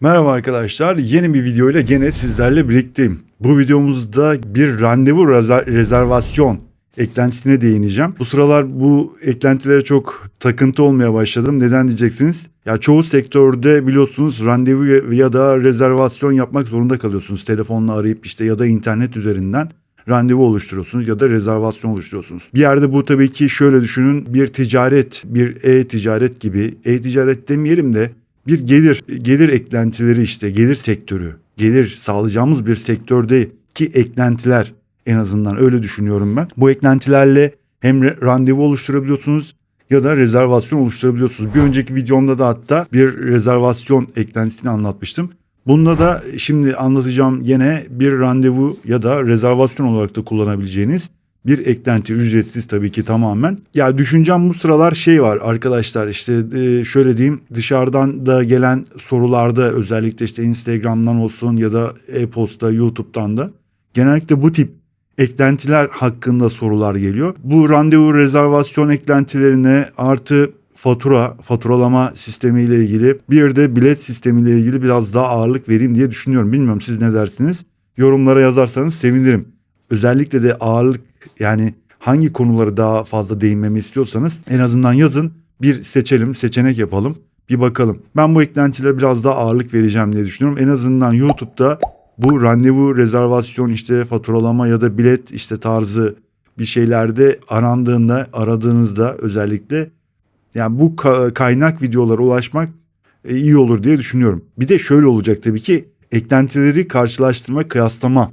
Merhaba arkadaşlar, yeni bir video ile gene sizlerle birlikteyim. Bu videomuzda bir randevu rezervasyon eklentisine değineceğim. Bu sıralar bu eklentilere çok takıntı olmaya başladım. Neden diyeceksiniz? Ya çoğu sektörde biliyorsunuz randevu ya da rezervasyon yapmak zorunda kalıyorsunuz. Telefonla arayıp işte ya da internet üzerinden randevu oluşturuyorsunuz ya da rezervasyon oluşturuyorsunuz. Bir yerde bu tabii ki şöyle düşünün, bir ticaret, bir e-ticaret gibi, e-ticaret demeyelim de bir gelir eklentileri, işte gelir sektörü, gelir sağlayacağımız bir sektördeki eklentiler, en azından öyle düşünüyorum ben. Bu eklentilerle hem randevu oluşturabiliyorsunuz ya da rezervasyon oluşturabiliyorsunuz. Bir önceki videomda da hatta bir rezervasyon eklentisini anlatmıştım. Bunda da şimdi anlatacağım yine bir randevu ya da rezervasyon olarak da kullanabileceğiniz bir eklenti, ücretsiz tabii ki tamamen. Ya düşüncem bu sıralar şey var arkadaşlar, işte şöyle diyeyim, dışarıdan da gelen sorularda, özellikle işte Instagram'dan olsun ya da e-posta, YouTube'dan da genellikle bu tip eklentiler hakkında sorular geliyor. Bu randevu rezervasyon eklentilerine artı faturalama sistemiyle ilgili, bir de bilet sistemiyle ilgili biraz daha ağırlık vereyim diye düşünüyorum. Bilmiyorum, siz ne dersiniz? Yorumlara yazarsanız sevinirim. Özellikle de ağırlık, yani hangi konuları daha fazla değinmemi istiyorsanız en azından yazın, bir seçelim, seçenek yapalım, bir bakalım. Ben bu eklentilere biraz daha ağırlık vereceğim diye düşünüyorum. En azından YouTube'da bu randevu rezervasyon, işte faturalama ya da bilet işte tarzı bir şeylerde aradığınızda özellikle, yani bu kaynak videolara ulaşmak iyi olur diye düşünüyorum. Bir de şöyle olacak tabii ki, eklentileri karşılaştırma, kıyaslama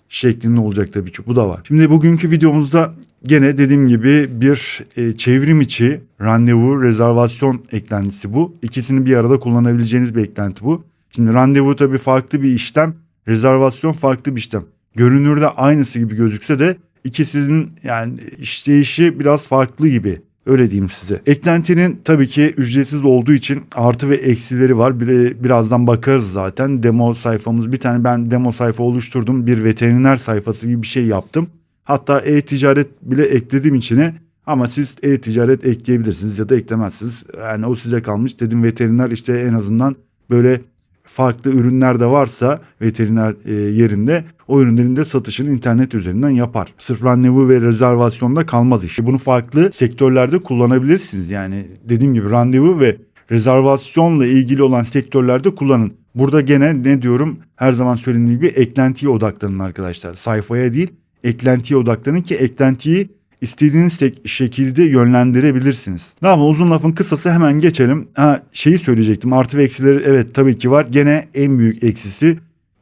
şeklinde olacak tabii ki, bu da var. Şimdi bugünkü videomuzda gene dediğim gibi bir çevrim içi randevu rezervasyon eklentisi bu. İkisini bir arada kullanabileceğiniz bir eklenti bu. Şimdi randevu tabii farklı bir işlem, rezervasyon farklı bir işlem. Görünürde aynısı gibi gözükse de ikisinin yani işleyişi biraz farklı gibi. Öyle diyeyim size. Eklentinin tabii ki ücretsiz olduğu için artı ve eksileri var. Birazdan bakarız zaten. Demo sayfamız, bir tane ben demo sayfa oluşturdum. Bir veteriner sayfası gibi bir şey yaptım. Hatta e-ticaret bile ekledim içine. Ama siz e-ticaret ekleyebilirsiniz ya da eklemezsiniz. Yani o size kalmış. Dedim veteriner işte en azından böyle farklı ürünler de varsa veteriner yerinde, o ürünlerin de satışını internet üzerinden yapar. Sırf randevu ve rezervasyonda kalmaz iş. Bunu farklı sektörlerde kullanabilirsiniz. Yani dediğim gibi randevu ve rezervasyonla ilgili olan sektörlerde kullanın. Burada gene ne diyorum, her zaman söylediğim gibi eklentiye odaklanın arkadaşlar. Sayfaya değil, eklentiye odaklanın ki eklentiyi İstediğiniz şekilde yönlendirebilirsiniz. Tamam, uzun lafın kısası hemen geçelim. Şeyi söyleyecektim, artı ve eksileri evet tabii ki var. Gene en büyük eksisi,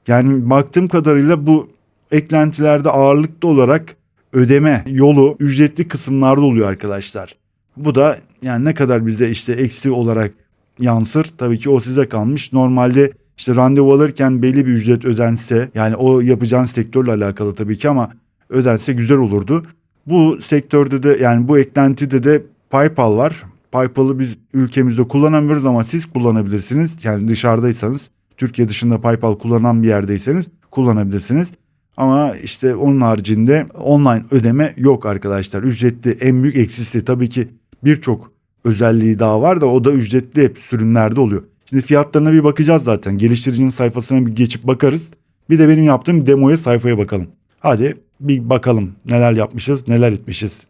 yani baktığım kadarıyla bu eklentilerde ağırlıklı olarak ödeme yolu ücretli kısımlarda oluyor arkadaşlar. Bu da yani ne kadar bize işte eksi olarak yansır, tabii ki o size kalmış. Normalde işte randevu alırken belli bir ücret ödense, yani o yapacağınız sektörle alakalı tabii ki, ama ödense güzel olurdu. Bu sektörde de, yani bu eklentide de PayPal var. PayPal'ı biz ülkemizde kullanamıyoruz ama siz kullanabilirsiniz. Yani dışarıdaysanız, Türkiye dışında PayPal kullanan bir yerdeyseniz kullanabilirsiniz. Ama işte onun haricinde online ödeme yok arkadaşlar. Ücretli, en büyük eksisi tabii ki, birçok özelliği daha var da o da ücretli hep sürümlerde oluyor. Şimdi fiyatlarına bir bakacağız zaten. Geliştiricinin sayfasına bir geçip bakarız. Bir de benim yaptığım demoya, sayfaya bakalım. Hadi bir bakalım neler yapmışız, neler etmişiz.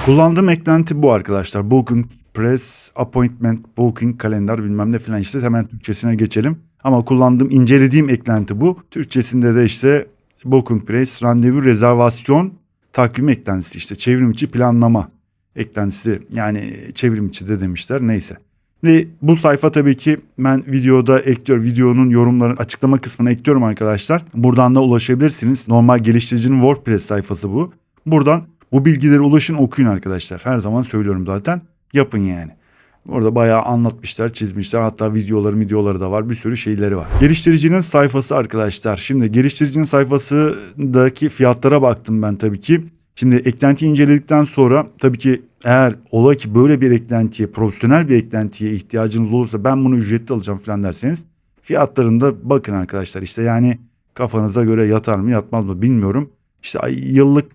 Kullandığım eklenti bu arkadaşlar. Booking Press, Appointment, Booking, Kalender bilmem ne filan, işte hemen Türkçesine geçelim. Ama incelediğim eklenti bu. Türkçesinde de işte Booking Press, randevu rezervasyon takvim eklentisi, işte çevrim içi planlama eklentisi, yani çevrim içi de demişler, neyse. Ve bu sayfa tabii ki ben videoda ekliyorum. Videonun yorumların açıklama kısmına ekliyorum arkadaşlar. Buradan da ulaşabilirsiniz. Normal geliştiricinin WordPress sayfası bu. Buradan bu bilgilere ulaşın, okuyun arkadaşlar. Her zaman söylüyorum zaten. Yapın yani. Orada bayağı anlatmışlar, çizmişler. Hatta videoları da var. Bir sürü şeyleri var. Geliştiricinin sayfası arkadaşlar. Şimdi geliştiricinin sayfasındaki fiyatlara baktım ben tabii ki. Şimdi eklentiyi inceledikten sonra tabii ki, eğer ola ki böyle bir eklentiye, profesyonel bir eklentiye ihtiyacınız olursa, ben bunu ücretli alacağım falan derseniz, fiyatlarında bakın arkadaşlar. İşte yani kafanıza göre yatar mı yatmaz mı bilmiyorum. İşte yıllık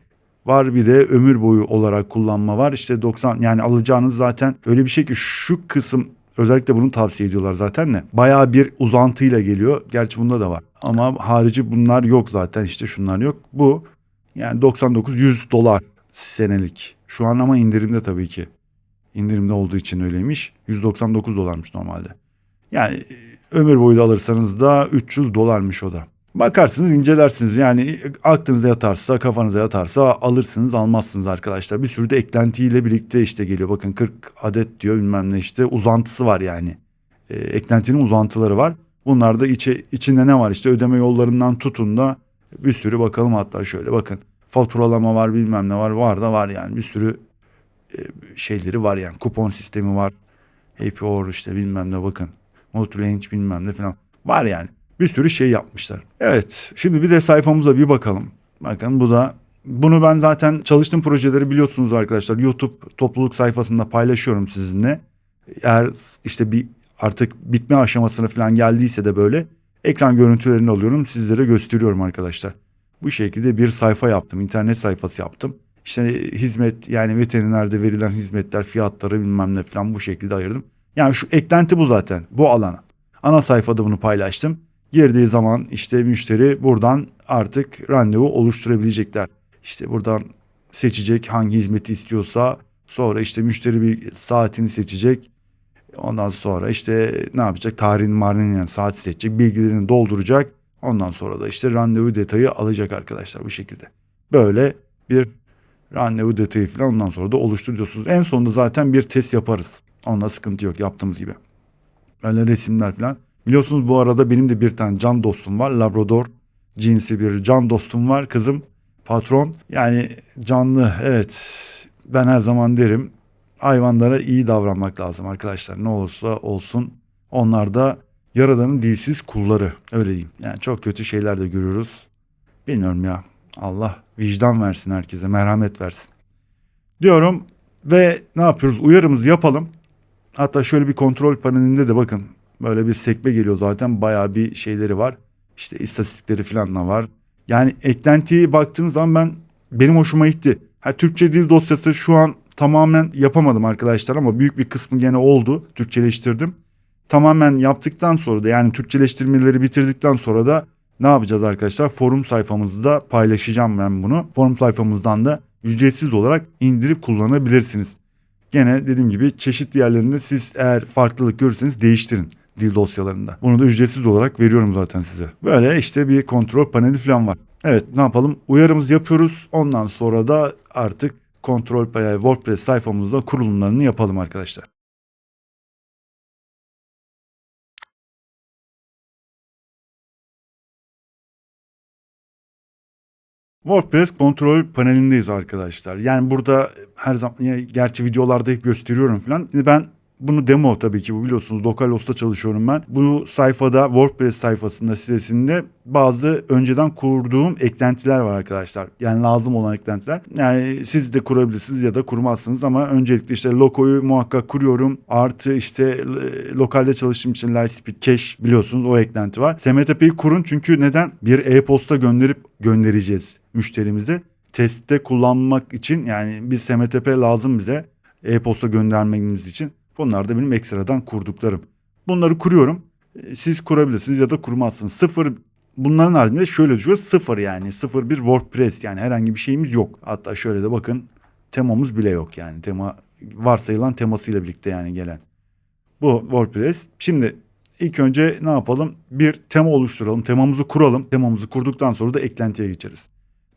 var, bir de ömür boyu olarak kullanma var. İşte 90, yani alacağınız zaten öyle bir şey ki şu kısım Özellikle bunu tavsiye ediyorlar zaten de. Bayağı bir uzantıyla geliyor. Gerçi bunda da var. Ama harici bunlar yok zaten, işte şunlar yok. Bu yani 99-100 dolar senelik. Şu an ama indirimde tabii ki. İndirimde olduğu için öyleymiş. 199 dolarmış normalde. Yani ömür boyu da alırsanız da 300 dolarmış o da. Bakarsınız, incelersiniz. Yani aklınıza yatarsa, kafanıza yatarsa alırsınız, almazsınız arkadaşlar. Bir sürü de eklentiyle birlikte işte geliyor. Bakın 40 adet diyor, bilmem ne, işte uzantısı var yani. Eklentinin uzantıları var. Bunlar da içinde ne var, işte ödeme yollarından tutun da bir sürü, bakalım hatta şöyle bakın. Faturalama var, bilmem ne var, var da var yani, bir sürü şeyleri var yani. Kupon sistemi var. Happy Hour işte bilmem ne, bakın. Multilange bilmem ne falan. Var yani. Bir sürü şey yapmışlar. Evet. Şimdi bir de sayfamıza bir bakalım. Bakın bu da, bunu ben zaten çalıştığım projeleri biliyorsunuz arkadaşlar. YouTube topluluk sayfasında paylaşıyorum sizinle. Eğer işte bir artık bitme aşamasına falan geldiyse de böyle ekran görüntülerini alıyorum, sizlere gösteriyorum arkadaşlar. Bu şekilde bir sayfa yaptım. İnternet sayfası yaptım. İşte hizmet, yani veterinerde verilen hizmetler, fiyatları bilmem ne falan bu şekilde ayırdım. Yani şu eklenti bu zaten, bu alana. Ana sayfada bunu paylaştım. Girdiği zaman işte müşteri buradan artık randevu oluşturabilecekler. İşte buradan seçecek hangi hizmeti istiyorsa, sonra işte müşteri bir saatini seçecek. Ondan sonra işte ne yapacak? Tarihini yani saat seçecek, bilgilerini dolduracak. Ondan sonra da işte randevu detayı alacak arkadaşlar bu şekilde. Böyle bir randevu detayı falan ondan sonra da oluşturuyorsunuz. En sonunda zaten bir test yaparız. Onda sıkıntı yok, yaptığımız gibi. Öyle resimler falan. Biliyorsunuz bu arada benim de bir tane can dostum var. Labrador cinsi bir can dostum var. Kızım patron. Yani canlı, evet. Ben her zaman derim, hayvanlara iyi davranmak lazım arkadaşlar. Ne olursa olsun onlar da Yaradan'ın dilsiz kulları. Öyle diyeyim. Yani çok kötü şeyler de görüyoruz. Bilmiyorum ya. Allah vicdan versin herkese, merhamet versin diyorum ve ne yapıyoruz? Uyarımızı yapalım. Hatta şöyle bir kontrol panelinde de bakın, böyle bir sekme geliyor zaten, bayağı bir şeyleri var. İşte istatistikleri falan da var. Yani eklentiye baktığınız zaman benim hoşuma gitti. Türkçe dil dosyası şu an tamamen yapamadım arkadaşlar ama büyük bir kısmı gene oldu. Türkçeleştirdim. Tamamen yaptıktan sonra da, yani Türkçeleştirmeleri bitirdikten sonra da ne yapacağız arkadaşlar? Forum sayfamızda paylaşacağım ben bunu. Forum sayfamızdan da ücretsiz olarak indirip kullanabilirsiniz. Gene dediğim gibi çeşitli yerlerinde siz eğer farklılık görürseniz değiştirin dil dosyalarında. Bunu da ücretsiz olarak veriyorum zaten size. Böyle işte bir kontrol paneli falan var. Evet, ne yapalım? Uyarımızı yapıyoruz. Ondan sonra da artık kontrol paneli WordPress sayfamızda kurulumlarını yapalım arkadaşlar. WordPress kontrol panelindeyiz arkadaşlar. Yani burada her zaman, gerçi videolarda hep gösteriyorum falan. Şimdi ben bunu demo, tabii ki bu, biliyorsunuz localhost'ta çalışıyorum ben. Bu sayfada, WordPress sayfasında, sitesinde bazı önceden kurduğum eklentiler var arkadaşlar. Yani lazım olan eklentiler. Yani siz de kurabilirsiniz ya da kurmazsınız ama öncelikle işte logoyu muhakkak kuruyorum. Artı işte lokalde çalıştığım için Lightspeed Cache, biliyorsunuz o eklenti var. SMTP'yi kurun, çünkü neden? Bir e-posta göndereceğiz müşterimize. Testte kullanmak için, yani bir SMTP lazım bize e-posta göndermemiz için. Bunlar da benim ekstradan kurduklarım. Bunları kuruyorum. Siz kurabilirsiniz ya da kurmazsınız. Sıfır, bunların haricinde şöyle düşüyor. Sıfır, yani sıfır bir WordPress, yani herhangi bir şeyimiz yok. Hatta şöyle de bakın, temamız bile yok yani. Tema, varsayılan temasıyla birlikte yani gelen. Bu WordPress. Şimdi ilk önce ne yapalım? Bir tema oluşturalım. Temamızı kuralım. Temamızı kurduktan sonra da eklentiye geçeriz.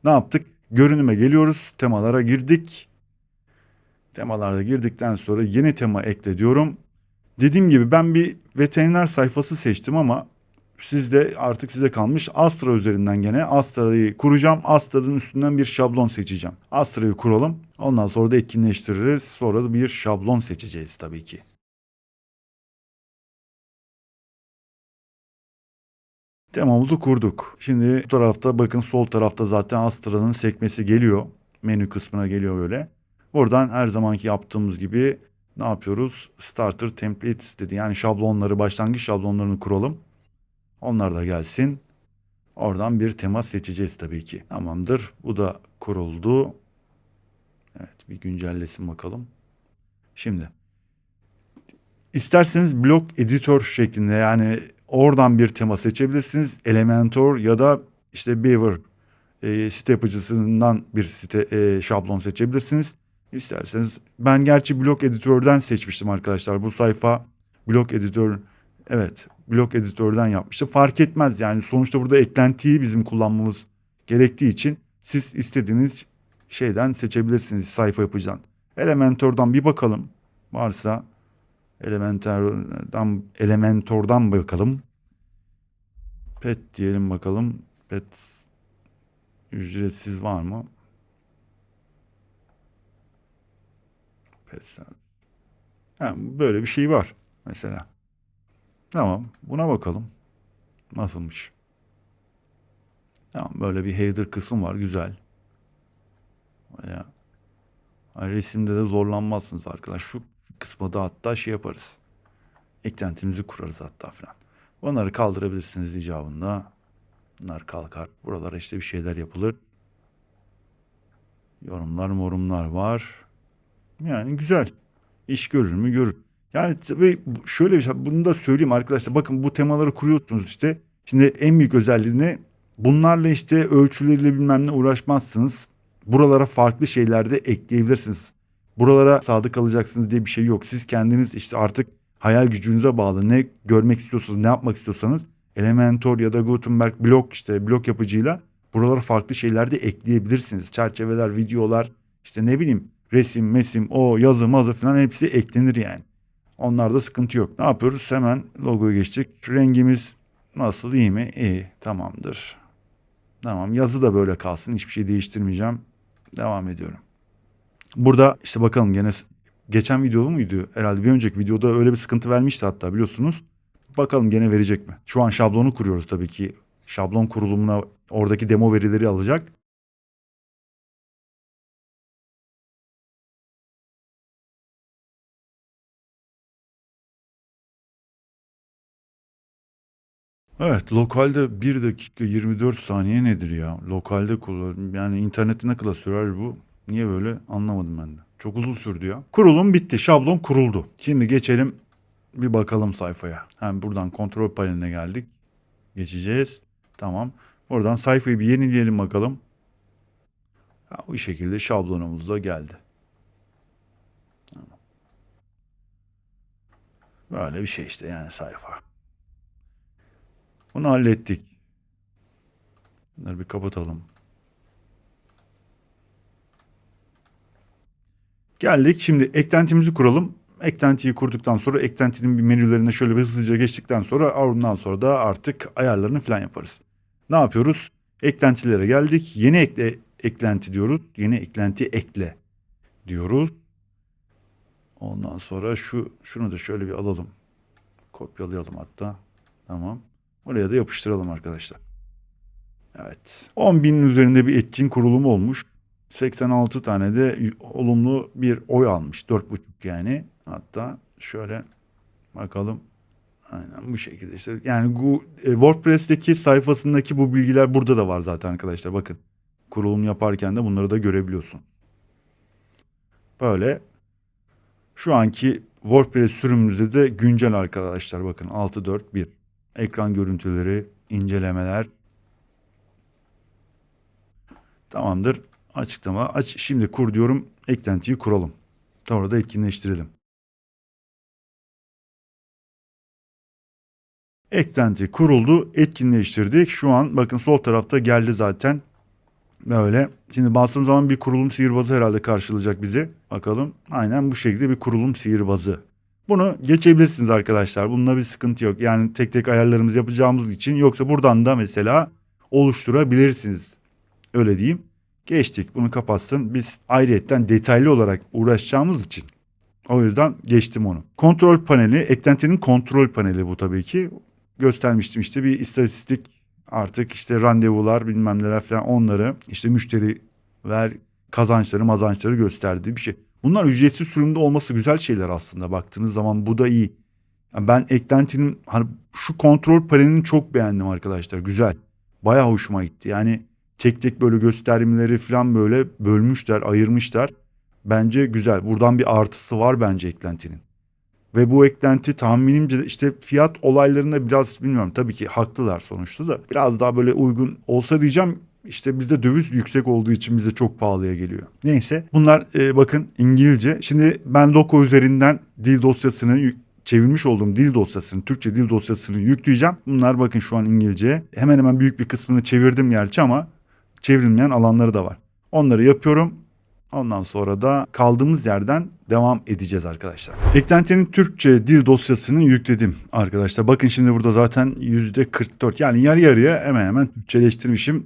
Ne yaptık? Görünüme geliyoruz. Temalara girdik. Temalarda girdikten sonra yeni tema ekle diyorum. Dediğim gibi ben bir veteriner sayfası seçtim ama sizde artık, size kalmış. Astra üzerinden gene Astra'yı kuracağım. Astra'nın üstünden bir şablon seçeceğim. Astra'yı kuralım. Ondan sonra da etkinleştiririz. Sonra da bir şablon seçeceğiz tabii ki. Temamızı kurduk. Şimdi bu tarafta bakın, sol tarafta zaten Astra'nın sekmesi geliyor. Menü kısmına geliyor böyle. Buradan her zamanki yaptığımız gibi ne yapıyoruz? Starter templates dedi. Yani şablonları, başlangıç şablonlarını kuralım. Onlar da gelsin. Oradan bir tema seçeceğiz tabii ki. Tamamdır. Bu da kuruldu. Evet, bir güncellesin bakalım. Şimdi İsterseniz blok editör şeklinde, yani oradan bir tema seçebilirsiniz. Elementor ya da işte Beaver site yapıcısından bir şablon seçebilirsiniz. İsterseniz, ben gerçi blok editörden seçmiştim arkadaşlar. Bu sayfa blok editör, evet, blok editörden yapmıştım. Fark etmez yani, sonuçta burada eklentiyi bizim kullanmamız gerektiği için siz istediğiniz şeyden seçebilirsiniz, sayfa yapıcıdan. Elementor'dan bir bakalım. Varsa Elementor'dan bakalım. Pet diyelim bakalım. Pet ücretsiz var mı? Pet. Ha, böyle bir şey var mesela. Tamam, buna bakalım. Nasılmış? Tamam, böyle bir header kısmı var, güzel. Ya, resimde de zorlanmazsınız arkadaş. Şu kısmı da hatta şey yaparız. Eklentimizi kurarız hatta falan. Onları kaldırabilirsiniz icabında. Bunlar kalkar. Buralara işte bir şeyler yapılır. Yorumlar var. Yani güzel. İş görür mü? Görür. Yani tabii şöyle bir şey, bunu da söyleyeyim arkadaşlar. Bakın, bu temaları kuruyorsunuz işte. Şimdi en büyük özelliği ne? Bunlarla işte ölçüleriyle bilmem ne uğraşmazsınız. Buralara farklı şeyler de ekleyebilirsiniz. Buralara sadık kalacaksınız diye bir şey yok. Siz kendiniz işte artık hayal gücünüze bağlı. Ne görmek istiyorsanız, ne yapmak istiyorsanız Elementor ya da Gutenberg blok yapıcıyla buralara farklı şeyler de ekleyebilirsiniz. Çerçeveler, videolar, işte ne bileyim, resim, o yazı mazı falan hepsi eklenir yani. Onlarda sıkıntı yok. Ne yapıyoruz? Hemen logoya geçtik. Rengimiz nasıl, iyi mi? İyi, tamamdır. Tamam, yazı da böyle kalsın. Hiçbir şey değiştirmeyeceğim. Devam ediyorum. Burada işte bakalım, gene geçen videolu muydu? Herhalde bir önceki videoda öyle bir sıkıntı vermişti hatta, biliyorsunuz. Bakalım gene verecek mi? Şu an şablonu kuruyoruz tabii ki. Şablon kurulumuna oradaki demo verileri alacak. Evet, lokalde 1 dakika 24 saniye nedir ya? Lokalde kullan, yani internette ne kadar sürer bu? Niye böyle, anlamadım ben de. Çok uzun sürdü ya. Kurulum bitti. Şablon kuruldu. Şimdi geçelim bir bakalım sayfaya. Hem buradan kontrol paneline geldik. Geçeceğiz. Tamam. Oradan sayfayı bir yenileyelim bakalım. Ha, bu şekilde şablonumuz da geldi. Böyle bir şey işte yani sayfa. Bunu hallettik. Bunları bir kapatalım. Geldik. Şimdi eklentimizi kuralım. Eklentiyi kurduktan sonra eklentinin bir menülerine şöyle bir hızlıca geçtikten sonra, ondan sonra da artık ayarlarını falan yaparız. Ne yapıyoruz? Eklentilere geldik. Yeni eklenti diyoruz. Yeni eklenti ekle diyoruz. Ondan sonra şunu da şöyle bir alalım. Kopyalayalım hatta. Tamam. Oraya da yapıştıralım arkadaşlar. Evet. 10.000'in üzerinde bir etkin kurulum olmuş. 86 tane de olumlu bir oy almış. 4,5 yani. Hatta şöyle bakalım. Aynen bu şekilde işte. Yani bu WordPress'teki sayfasındaki bu bilgiler burada da var zaten arkadaşlar. Bakın. Kurulum yaparken de bunları da görebiliyorsun. Böyle. Şu anki WordPress sürümümüzde de güncel arkadaşlar. Bakın 6.4.1. Ekran görüntüleri, incelemeler. Tamamdır. Açıklama aç. Şimdi kur diyorum. Eklentiyi kuralım. Sonra da etkinleştirelim. Eklenti kuruldu. Etkinleştirdik. Şu an bakın sol tarafta geldi zaten. Böyle. Şimdi bastığım zaman bir kurulum sihirbazı herhalde karşılayacak bizi. Bakalım. Aynen bu şekilde bir kurulum sihirbazı. Bunu geçebilirsiniz arkadaşlar. Bununla bir sıkıntı yok. Yani tek tek ayarlarımızı yapacağımız için. Yoksa buradan da mesela oluşturabilirsiniz. Öyle diyeyim. Geçtik. Bunu kapatsın. Biz ayrıyetten detaylı olarak uğraşacağımız için. O yüzden geçtim onu. Kontrol paneli, eklentinin kontrol paneli bu tabii ki. Göstermiştim işte bir istatistik, artık işte randevular bilmem neler falan, onları işte müşteriler kazançları gösterdiği bir şey. Bunlar ücretsiz sürümde olması güzel şeyler aslında, baktığınız zaman bu da iyi. Yani ben eklentinin hani şu kontrol panelini çok beğendim arkadaşlar, güzel. Bayağı hoşuma gitti. Yani tek tek böyle göstermeleri falan böyle bölmüşler, ayırmışlar. Bence güzel. Buradan bir artısı var bence eklentinin. Ve bu eklenti tahminimce de işte fiyat olaylarında biraz bilmiyorum, tabii ki haklılar sonuçta da biraz daha böyle uygun olsa diyeceğim. İşte bizde döviz yüksek olduğu için bize çok pahalıya geliyor. Neyse bunlar bakın İngilizce. Şimdi ben Loco üzerinden dil dosyasını çevirmiş olduğum dil dosyasını, Türkçe dil dosyasını yükleyeceğim. Bunlar bakın şu an İngilizce. Hemen hemen büyük bir kısmını çevirdim gerçi ama çevrilmeyen alanları da var. Onları yapıyorum. Ondan sonra da kaldığımız yerden devam edeceğiz arkadaşlar. Eklentinin Türkçe dil dosyasını yükledim arkadaşlar. Bakın şimdi burada zaten %44, yani yarı yarıya hemen hemen Türkçeleştirmişim.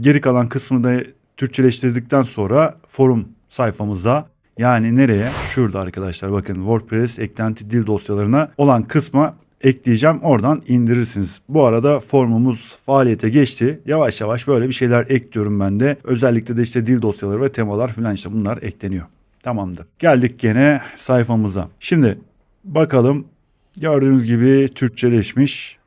Geri kalan kısmını da Türkçeleştirdikten sonra forum sayfamıza, yani nereye? Şurada arkadaşlar bakın, WordPress eklenti dil dosyalarına olan kısma ekleyeceğim. Oradan indirirsiniz. Bu arada formumuz faaliyete geçti. Yavaş yavaş böyle bir şeyler ekliyorum ben de. Özellikle de işte dil dosyaları ve temalar falan, işte bunlar ekleniyor. Tamamdır. Geldik gene sayfamıza. Şimdi bakalım, gördüğünüz gibi Türkçeleşmiş.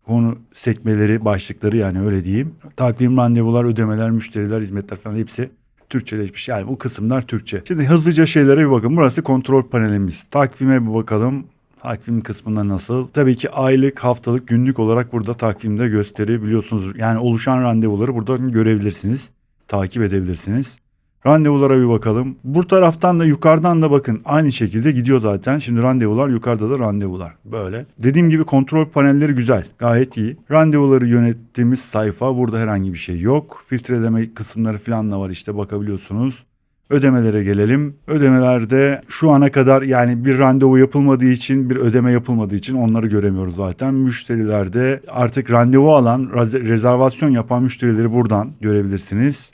Konu sekmeleri, başlıkları, yani öyle diyeyim. Takvim, randevular, ödemeler, müşteriler, hizmetler falan hepsi Türkçeleşmiş. Yani bu kısımlar Türkçe. Şimdi hızlıca şeylere bir bakın. Burası kontrol panelimiz. Takvime bir bakalım. Takvim kısmında nasıl? Tabii ki aylık, haftalık, günlük olarak burada takvimde gösterebiliyorsunuz. Yani oluşan randevuları buradan görebilirsiniz. Takip edebilirsiniz. Randevulara bir bakalım. Bu taraftan da yukarıdan da bakın aynı şekilde gidiyor zaten. Şimdi randevular, yukarıda da randevular. Böyle. Dediğim gibi kontrol panelleri güzel. Gayet iyi. Randevuları yönettiğimiz sayfa, burada herhangi bir şey yok. Filtreleme kısımları falan da var, işte bakabiliyorsunuz. Ödemelere gelelim. Ödemelerde şu ana kadar yani bir randevu yapılmadığı için, bir ödeme yapılmadığı için onları göremiyoruz zaten. Müşterilerde artık randevu alan, rezervasyon yapan müşterileri buradan görebilirsiniz.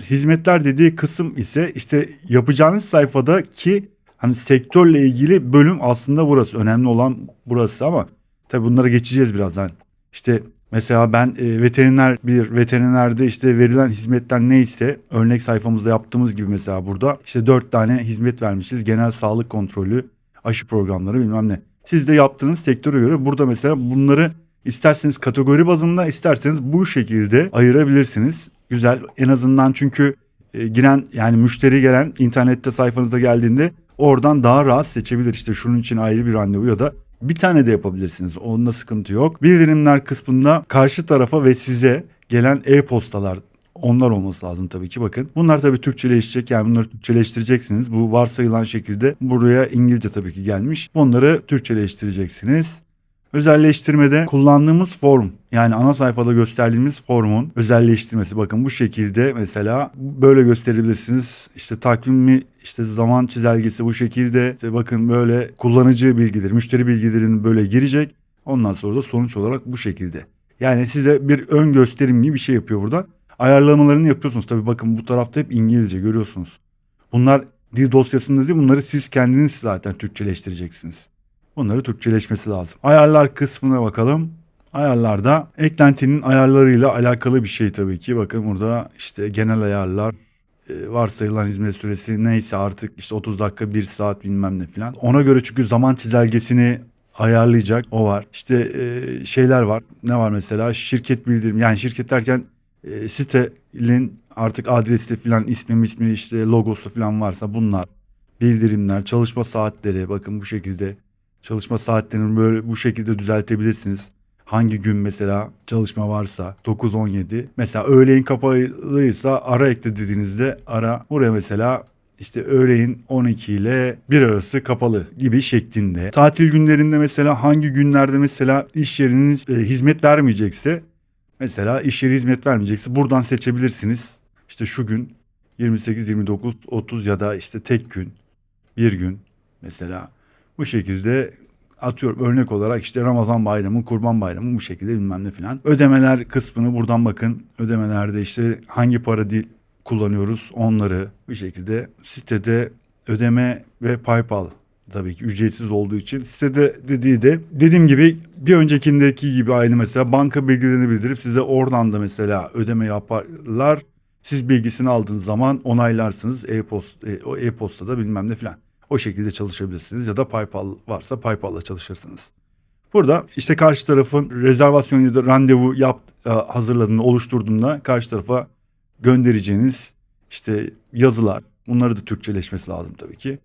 Hizmetler dediği kısım ise işte yapacağınız sayfadaki hani sektörle ilgili bölüm, aslında burası. Önemli olan burası ama tabii bunlara geçeceğiz birazdan. İşte mesela ben veterinerde işte verilen hizmetler neyse, örnek sayfamızda yaptığımız gibi mesela burada işte 4 tane hizmet vermişiz. Genel sağlık kontrolü, aşı programları, bilmem ne. Siz de yaptığınız sektöre göre burada mesela bunları isterseniz kategori bazında, isterseniz bu şekilde ayırabilirsiniz. Güzel, en azından çünkü giren, yani müşteri gelen internette sayfanıza geldiğinde oradan daha rahat seçebilir. İşte şunun için ayrı bir randevu ya da bir tane de yapabilirsiniz. Onda sıkıntı yok. Bildirimler kısmında karşı tarafa ve size gelen e-postalar, onlar olması lazım tabii ki. Bakın bunlar tabii Türkçeleşecek, yani bunları Türkçeleştireceksiniz. Bu varsayılan şekilde buraya İngilizce tabii ki gelmiş. Bunları Türkçeleştireceksiniz. Özelleştirmede kullandığımız form, yani ana sayfada gösterdiğimiz formun özelleştirmesi, bakın bu şekilde mesela böyle gösterebilirsiniz. İşte takvimi, işte zaman çizelgesi bu şekilde. İşte bakın böyle kullanıcı bilgileri, müşteri bilgilerini böyle girecek. Ondan sonra da sonuç olarak bu şekilde. Yani size bir ön gösterim gibi bir şey yapıyor burada. Ayarlamalarını yapıyorsunuz. Tabii bakın bu tarafta hep İngilizce görüyorsunuz. Bunlar dil dosyasında değil, bunları siz kendiniz zaten Türkçeleştireceksiniz. Bunları Türkçeleşmesi lazım. Ayarlar kısmına bakalım. Ayarlarda eklentinin ayarlarıyla alakalı bir şey tabii ki. Bakın burada işte genel ayarlar, varsayılan hizmet süresi neyse artık, işte 30 dakika, 1 saat, bilmem ne falan. Ona göre, çünkü zaman çizelgesini ayarlayacak, o var. İşte şeyler var. Ne var mesela? Şirket bildirim. Yani şirket derken sitenin artık adresi falan, ismi işte logosu falan varsa bunlar. Bildirimler, çalışma saatleri, bakın bu şekilde. Çalışma saatlerini böyle bu şekilde düzeltebilirsiniz. Hangi gün mesela çalışma varsa 9-17. Mesela öğleyin kapalıysa ara ekle dediğinizde ara, buraya mesela işte öğleyin 12 ile 1 arası kapalı gibi şeklinde. Tatil günlerinde mesela hangi günlerde mesela iş yeriniz hizmet vermeyecekse, mesela iş yeri hizmet vermeyecekse buradan seçebilirsiniz. İşte şu gün 28, 29, 30 ya da işte tek gün, bir gün mesela. Bu şekilde atıyorum, örnek olarak işte Ramazan bayramı, Kurban bayramı, bu şekilde bilmem ne filan. Ödemeler kısmını buradan bakın. Ödemelerde işte hangi para dil kullanıyoruz, onları bir şekilde sitede ödeme ve PayPal tabii ki ücretsiz olduğu için, sitede dediği de dediğim gibi bir öncekindeki gibi aynı, mesela banka bilgilerini bildirip size oradan da mesela ödeme yaparlar. Siz bilgisini aldığınız zaman onaylarsınız e-postada bilmem ne filan. O şekilde çalışabilirsiniz ya da PayPal varsa PayPal'la çalışırsınız. Burada işte karşı tarafın rezervasyon ya da randevu hazırladığında, oluşturduğunda karşı tarafa göndereceğiniz işte yazılar, bunları da Türkçeleşmesi lazım tabii ki.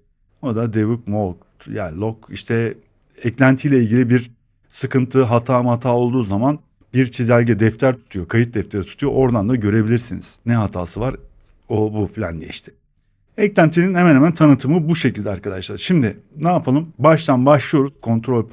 O da debug mode, yani log, işte eklentiyle ilgili bir sıkıntı, hata olduğu zaman bir çizelge defter tutuyor, kayıt defteri tutuyor. Oradan da görebilirsiniz ne hatası var, o bu filan diye işte. Eklentinin hemen hemen tanıtımı bu şekilde arkadaşlar. Şimdi ne yapalım? Baştan başlıyoruz. Kontrol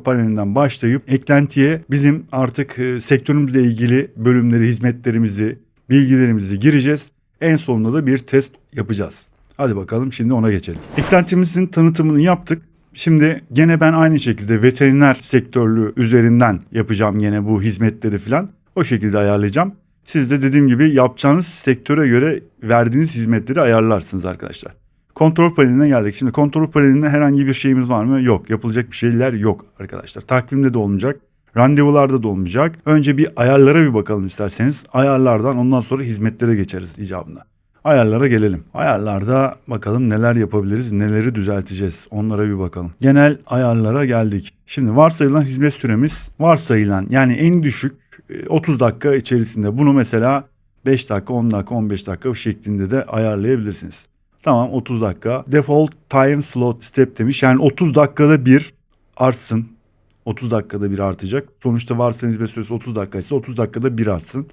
panelinden başlayıp eklentiye bizim artık sektörümüzle ilgili bölümleri, hizmetlerimizi, bilgilerimizi gireceğiz. En sonunda da bir test yapacağız. Hadi bakalım, şimdi ona geçelim. Eklentimizin tanıtımını yaptık. Şimdi gene ben aynı şekilde veteriner sektörlü üzerinden yapacağım yine bu hizmetleri falan. O şekilde ayarlayacağım. Siz de dediğim gibi yapacağınız sektöre göre verdiğiniz hizmetleri ayarlarsınız arkadaşlar. Kontrol paneline geldik. Şimdi kontrol panelinde herhangi bir şeyimiz var mı? Yok. Yapılacak bir şeyler yok arkadaşlar. Takvimde de olmayacak. Randevularda da olmayacak. Önce bir ayarlara bir bakalım isterseniz. Ayarlardan ondan sonra hizmetlere geçeriz icabında. Ayarlara gelelim. Ayarlarda bakalım neler yapabiliriz, neleri düzelteceğiz. Onlara bir bakalım. Genel ayarlara geldik. Şimdi varsayılan hizmet süremiz, varsayılan yani en düşük 30 dakika içerisinde. Bunu mesela 5 dakika, 10 dakika, 15 dakika şeklinde de ayarlayabilirsiniz. Tamam, 30 dakika. Default time slot step demiş. Yani 30 dakikada bir artsın. 30 dakikada bir artacak. Sonuçta varsayılan hizmet süresi 30 dakika ise 30 dakikada bir artsın.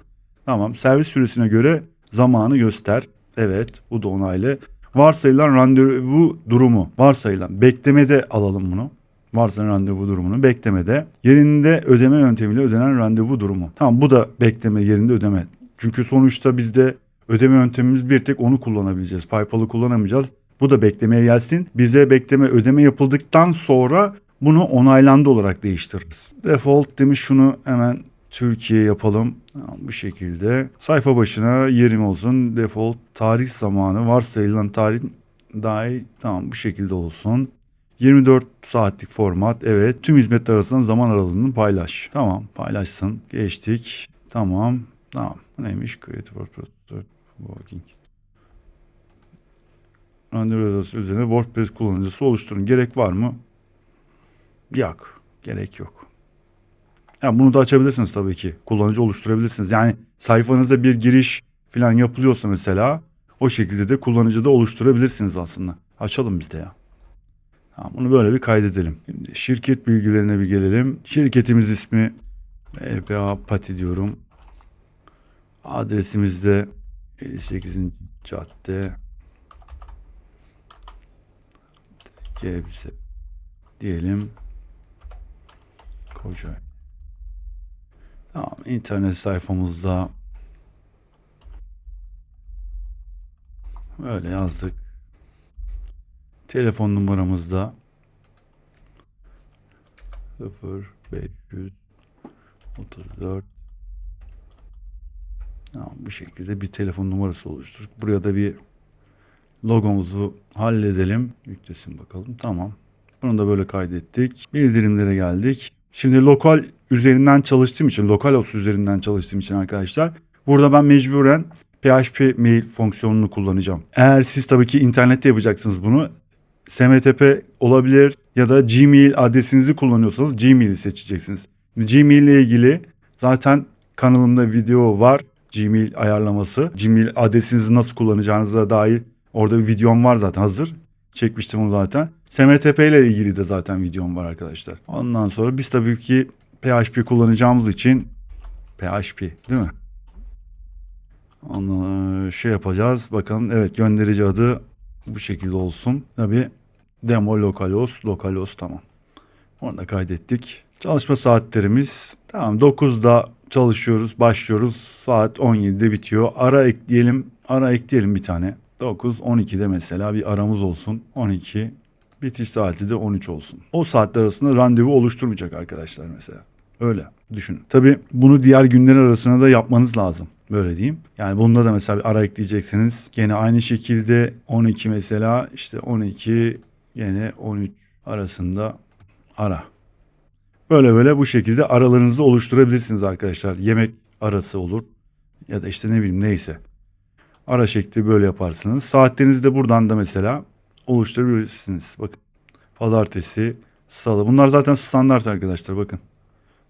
Tamam. Servis süresine göre zamanı göster. Evet, bu da onaylı. Varsayılan randevu durumu. Varsayılan. Beklemede alalım bunu. Varsayılan randevu durumunu beklemede. Yerinde ödeme yöntemiyle ödenen randevu durumu. Tamam, bu da bekleme, yerinde ödeme. Çünkü sonuçta bizde ödeme yöntemimiz bir tek onu kullanabileceğiz. PayPal'ı kullanamayacağız. Bu da beklemeye gelsin. Bize ödeme yapıldıktan sonra bunu onaylandı olarak değiştiririz. Default demiş, şunu hemen Türkiye yapalım. Tamam, bu şekilde. Sayfa başına yerim olsun. Default tarih zamanı, varsayılan tarih dahi, tamam bu şekilde olsun. 24 saatlik format. Evet. Tüm hizmetler arasında zaman aralığını paylaş. Tamam, paylaşsın. Geçtik. Tamam. Bu neymiş? Creative Working. Randevu üzerine WordPress kullanıcısı oluşturun. Gerek var mı? Yok. Gerek yok. Yani bunu da açabilirsiniz tabii ki. Kullanıcı oluşturabilirsiniz. Yani sayfanızda bir giriş falan yapılıyorsa mesela o şekilde de kullanıcı da oluşturabilirsiniz aslında. Açalım biz de ya. Tamam, bunu böyle bir kaydedelim. Şimdi şirket bilgilerine bir gelelim. Şirketimiz ismi EPA Pati diyorum. Adresimiz de 58. cadde Gebze diyelim. Kocaeli. Tamam, internet sayfamızda böyle yazdık. Telefon numaramızda 0534. Tamam, bu şekilde bir telefon numarası oluşturduk. Buraya da bir logomuzu halledelim. Yüklesin bakalım. Tamam. Bunu da böyle kaydettik. Bildirimlere geldik. Şimdi lokal host üzerinden çalıştığım için arkadaşlar, burada ben mecburen PHP mail fonksiyonunu kullanacağım. Eğer siz tabii ki internette yapacaksınız bunu, SMTP olabilir ya da Gmail adresinizi kullanıyorsanız Gmail'i seçeceksiniz. Gmail ile ilgili zaten kanalımda video var. Gmail ayarlaması. Gmail adresinizi nasıl kullanacağınıza dair orada bir videom var zaten, hazır. Çekmiştim onu zaten. SMTP ile ilgili de zaten videom var arkadaşlar. Ondan sonra biz tabii ki PHP kullanacağımız için PHP değil mi? Onu yapacağız. Bakalım, evet, gönderici adı bu şekilde olsun. Tabii demo localhost tamam. Onu da kaydettik. Çalışma saatlerimiz tamam, 9'da çalışıyoruz, başlıyoruz. Saat 17'de bitiyor. Ara ekleyelim bir tane. 9-12'de mesela bir aramız olsun. 12 bitiş saati de 13 olsun. O saatler arasında randevu oluşturmayacak arkadaşlar mesela. Öyle düşünün. Tabii bunu diğer günler arasında da yapmanız lazım. Böyle diyeyim. Yani bunda da mesela bir ara ekleyeceksiniz. Gene aynı şekilde 12 mesela, işte 12 gene 13 arasında ara. Böyle bu şekilde aralarınızı oluşturabilirsiniz arkadaşlar. Yemek arası olur ya da işte ne bileyim, neyse. Ara şekli böyle yaparsınız. Saatlerinizi de buradan da mesela oluşturabilirsiniz. Bakın, pazartesi, salı. Bunlar zaten standart arkadaşlar, bakın.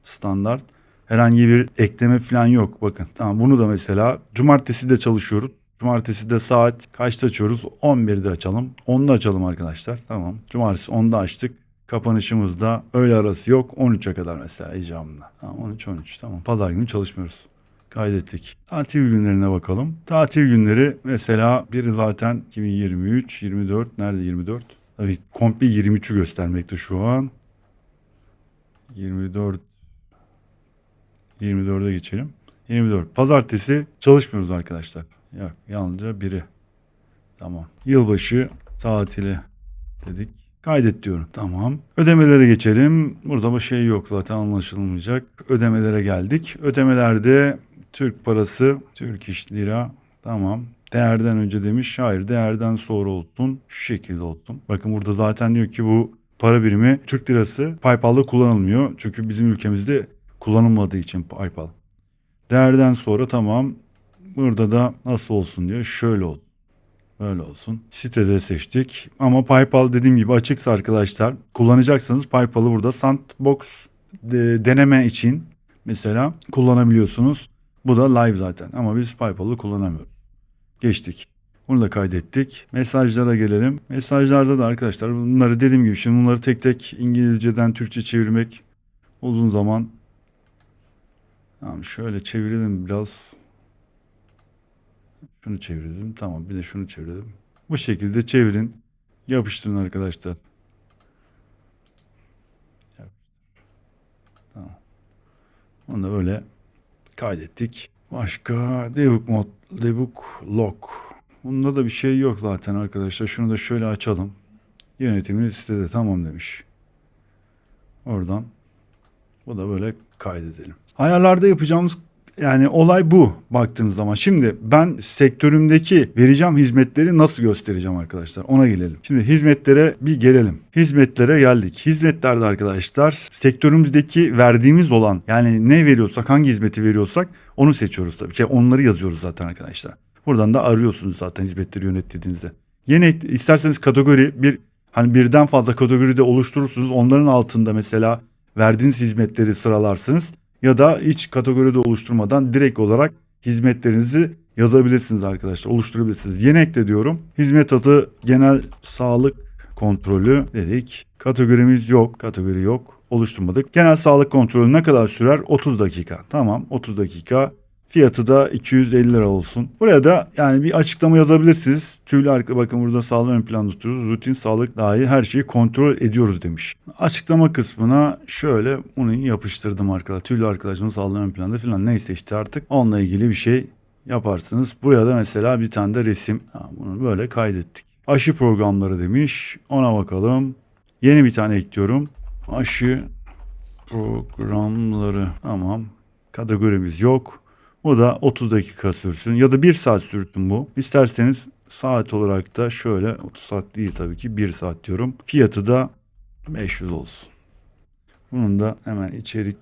Standart. Herhangi bir ekleme falan yok, bakın. Tamam, bunu da mesela cumartesi de çalışıyoruz. Cumartesi de saat kaçta açıyoruz? 11'de açalım. 10'da açalım arkadaşlar. Tamam. Cumartesi 10'da açtık. Kapanışımızda öğle arası yok. 13'e kadar mesela icabında. Tamam 13. Tamam. Pazar günü çalışmıyoruz. Kaydettik. Tatil günlerine bakalım. Tatil günleri mesela biri zaten 2023, 24. Nerede 24? Tabii komple 23'ü göstermekte şu an. 24. 24'e geçelim. 24. Pazartesi çalışmıyoruz arkadaşlar. Yok, yalnızca biri. Tamam. Yılbaşı tatili dedik. Kaydet diyorum. Tamam. Ödemelere geçelim. Burada bir şey yok zaten anlaşılmayacak. Ödemelere geldik. Ödemelerde Türk parası, Türk iş lira. Tamam. Değerden önce demiş. Hayır, değerden sonra olsun. Şu şekilde olsun. Bakın burada zaten diyor ki bu para birimi Türk lirası PayPal'da kullanılmıyor. Çünkü bizim ülkemizde kullanılmadığı için PayPal. Değerden sonra tamam. Burada da nasıl olsun diyor. Şöyle olsun. Böyle olsun. Sitede seçtik. Ama PayPal dediğim gibi açıksa arkadaşlar kullanacaksanız PayPal'ı burada Sandbox deneme için mesela kullanabiliyorsunuz. Bu da live zaten ama biz PayPal'ı kullanamıyoruz. Geçtik. Bunu da kaydettik. Mesajlara gelelim. Mesajlarda da arkadaşlar bunları dediğim gibi şimdi bunları tek tek İngilizceden Türkçe çevirmek uzun zaman. Tamam şöyle çevirelim biraz. Şunu çevirdim. Tamam bir de şunu çevirdim. Bu şekilde çevirin. Yapıştırın arkadaşlar. Tamam. Onu da böyle kaydettik. Başka debug log. Bunda da bir şey yok zaten arkadaşlar. Şunu da şöyle açalım. Yönetimi sitede tamam demiş. Oradan bu da böyle kaydedelim. Ayarlarda yapacağımız yani olay bu baktığınız zaman. Şimdi ben sektörümdeki vereceğim hizmetleri nasıl göstereceğim arkadaşlar? Ona gelelim. Şimdi hizmetlere bir gelelim. Hizmetlere geldik. Hizmetlerde arkadaşlar sektörümüzdeki verdiğimiz olan yani ne veriyorsak hangi hizmeti veriyorsak onu seçiyoruz tabii. Onları yazıyoruz zaten arkadaşlar. Buradan da arıyorsunuz zaten hizmetleri yönettiğinizde. Yine isterseniz kategori bir hani birden fazla kategoride oluşturursunuz. Onların altında mesela verdiğiniz hizmetleri sıralarsınız. Ya da hiç kategoride oluşturmadan direkt olarak hizmetlerinizi yazabilirsiniz arkadaşlar. Oluşturabilirsiniz. Yeni ekle diyorum. Hizmet adı genel sağlık kontrolü dedik. Kategorimiz yok. Kategori yok. Oluşturmadık. Genel sağlık kontrolü ne kadar sürer? 30 dakika. Tamam 30 dakika. Fiyatı da 250 lira olsun. Buraya da yani bir açıklama yazabilirsiniz. Tüylü arka bakın burada sağlığı ön planda tutuyoruz. Rutin sağlık dahi her şeyi kontrol ediyoruz demiş. Açıklama kısmına şöyle bunu yapıştırdım arkadaşlar. Tüylü arkadaşımın sağlığı ön planda falan neyse işte artık onunla ilgili bir şey yaparsınız. Buraya da mesela bir tane de resim. Bunu böyle kaydettik. Aşı programları demiş. Ona bakalım. Yeni bir tane ekliyorum. Aşı programları. Tamam. Kategorimiz yok. O da 30 dakika sürsün ya da 1 saat sürsün bu. İsterseniz saat olarak da şöyle 30 saat değil tabii ki 1 saat diyorum. Fiyatı da 500 olsun. Bunun da hemen içerik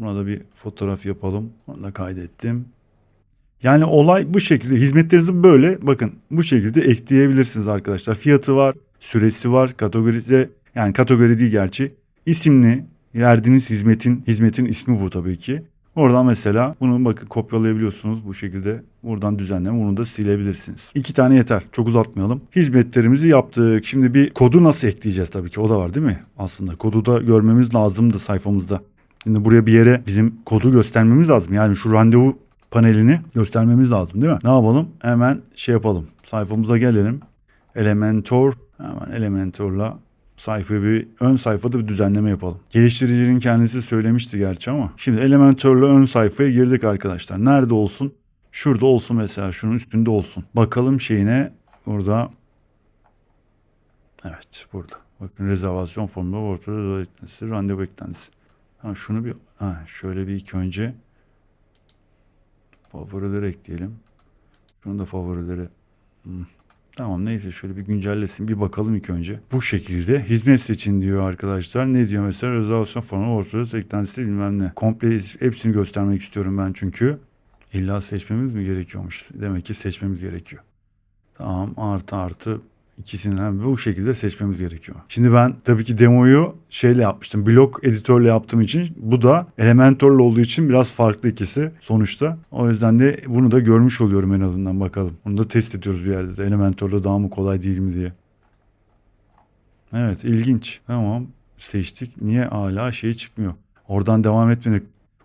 buna da bir fotoğraf yapalım. Onu da kaydettim. Yani olay bu şekilde hizmetlerinizi böyle bakın bu şekilde ekleyebilirsiniz arkadaşlar. Fiyatı var, süresi var, kategorize yani kategori değil gerçi. İsimli verdiğiniz hizmetin ismi bu tabii ki. Oradan mesela bunu bakın kopyalayabiliyorsunuz bu şekilde. Buradan düzenleme bunu da silebilirsiniz. 2 tane yeter. Çok uzatmayalım. Hizmetlerimizi yaptık. Şimdi bir kodu nasıl ekleyeceğiz tabii ki o da var değil mi? Aslında kodu da görmemiz lazımdı sayfamızda. Şimdi buraya bir yere bizim kodu göstermemiz lazım. Yani şu randevu panelini göstermemiz lazım değil mi? Ne yapalım? Hemen şey yapalım. Sayfamıza gelelim. Elementor. Hemen Elementor'la sayfayı bir ön sayfada bir düzenleme yapalım. Geliştiricinin kendisi söylemişti gerçi ama. Şimdi Elementor'la ön sayfaya girdik arkadaşlar. Nerede olsun? Şurada olsun mesela. Şunun üstünde olsun. Bakalım şeyine burada. Evet burada. Bakın rezervasyon formunda ortada eklentisi, randevu eklentisi. Şunu bir şöyle bir ilk önce favorileri ekleyelim. Şunu da favorileri. Tamam neyse şöyle bir güncellesin bir bakalım ilk önce. Bu şekilde hizmet seçin diyor arkadaşlar. Ne diyor mesela rezervasyon formu ortada eklentisi bilmem ne. Komple hepsini göstermek istiyorum ben çünkü. İlla seçmemiz mi gerekiyormuş? Demek ki seçmemiz gerekiyor. Tamam artı İkisinden bu şekilde seçmemiz gerekiyor. Şimdi ben tabii ki demoyu şeyle yapmıştım. Blok editörle yaptığım için, bu da Elementor'la olduğu için biraz farklı ikisi sonuçta. O yüzden de bunu da görmüş oluyorum en azından, bakalım. Bunu da test ediyoruz bir yerde de. Elementor'la daha mı kolay değil mi diye. Evet, ilginç. Tamam, seçtik. Niye hala şey çıkmıyor? Oradan devam etmedik.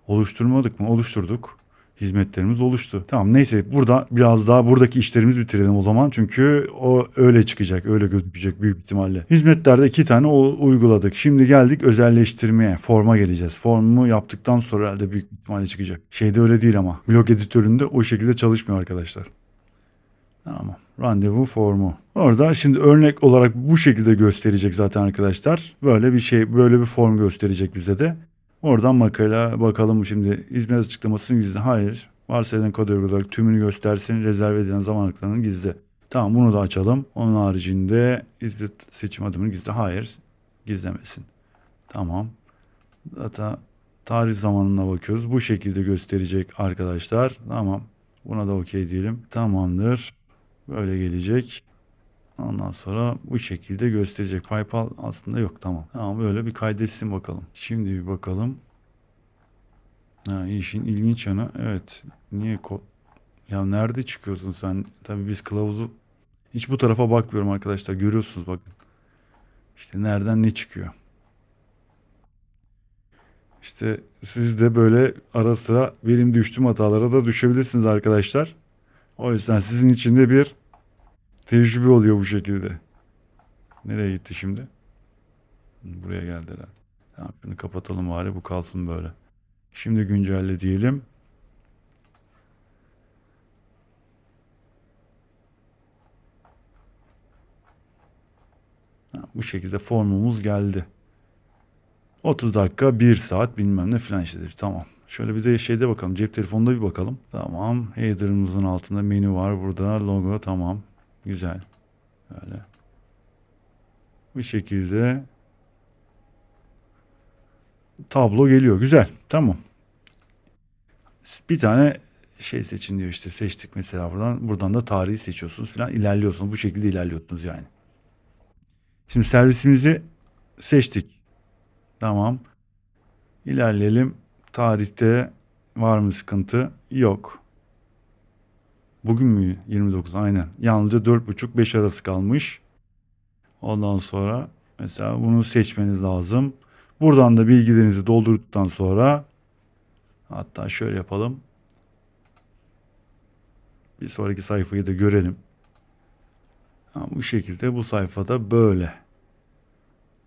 Oluşturmadık mı? Oluşturduk. Hizmetlerimiz oluştu. Tamam, neyse, burada biraz daha buradaki işlerimizi bitirelim o zaman. Çünkü o öyle çıkacak, öyle gözükecek büyük ihtimalle. Hizmetlerde 2 tane uyguladık. Şimdi geldik özelleştirmeye. Forma geleceğiz. Formu yaptıktan sonra herhalde büyük ihtimalle çıkacak. Şeyde öyle değil ama. Blok editöründe o şekilde çalışmıyor arkadaşlar. Tamam. Randevu formu. Orada şimdi örnek olarak bu şekilde gösterecek zaten arkadaşlar. Böyle bir şey, böyle bir form gösterecek bize de. Oradan makale bakalım şimdi. Hizmet açıklamasının gizli. Hayır. Varsayılan kod olarak tümünü göstersin. Rezerve edilen zaman aralıklarının gizli. Tamam, bunu da açalım. Onun haricinde hizmet seçim adımını gizli. Hayır. Gizlemesin. Tamam. Data tarih zamanına bakıyoruz. Bu şekilde gösterecek arkadaşlar. Tamam. Buna da okey diyelim. Tamamdır. Böyle gelecek. Ondan sonra bu şekilde gösterecek. PayPal aslında yok, tamam. Tamam, böyle bir kaydetsin bakalım. Şimdi bir bakalım. Ha, işin ilginç yanı, evet. Niye ya nerede çıkıyorsun sen? Tabii biz kılavuzu hiç bu tarafa bakmıyorum arkadaşlar. Görüyorsunuz bakın. İşte nereden ne çıkıyor. İşte siz de böyle ara sıra benim düştüğüm hatalara da düşebilirsiniz arkadaşlar. O yüzden sizin için de bir tecrübe oluyor bu şekilde. Nereye gitti şimdi? Buraya geldiler. Tamam, şunu kapatalım bari, bu kalsın böyle. Şimdi güncelle diyelim. Bu şekilde formumuz geldi. 30 dakika, 1 saat bilmem ne filan işledir. Tamam. Şöyle bir de şeyde bakalım. Cep telefonunda bir bakalım. Tamam. Header'ımızın altında menü var. Burada logo, tamam. Güzel. Böyle. Bu şekilde tablo geliyor. Güzel. Tamam. Bir tane şey seçin diyor işte. Seçtik mesela buradan. Buradan da tarihi seçiyorsunuz filan. İlerliyorsunuz. Bu şekilde ilerliyorsunuz yani. Şimdi servisimizi seçtik. Tamam. İlerleyelim. Tarihte var mı sıkıntı? Yok. Bugün mü? 29, aynen. Yalnızca 4.30-5 arası kalmış. Ondan sonra mesela bunu seçmeniz lazım. Buradan da bilgilerinizi doldurduktan sonra, hatta şöyle yapalım. Bir sonraki sayfayı da görelim. Bu şekilde bu sayfada böyle.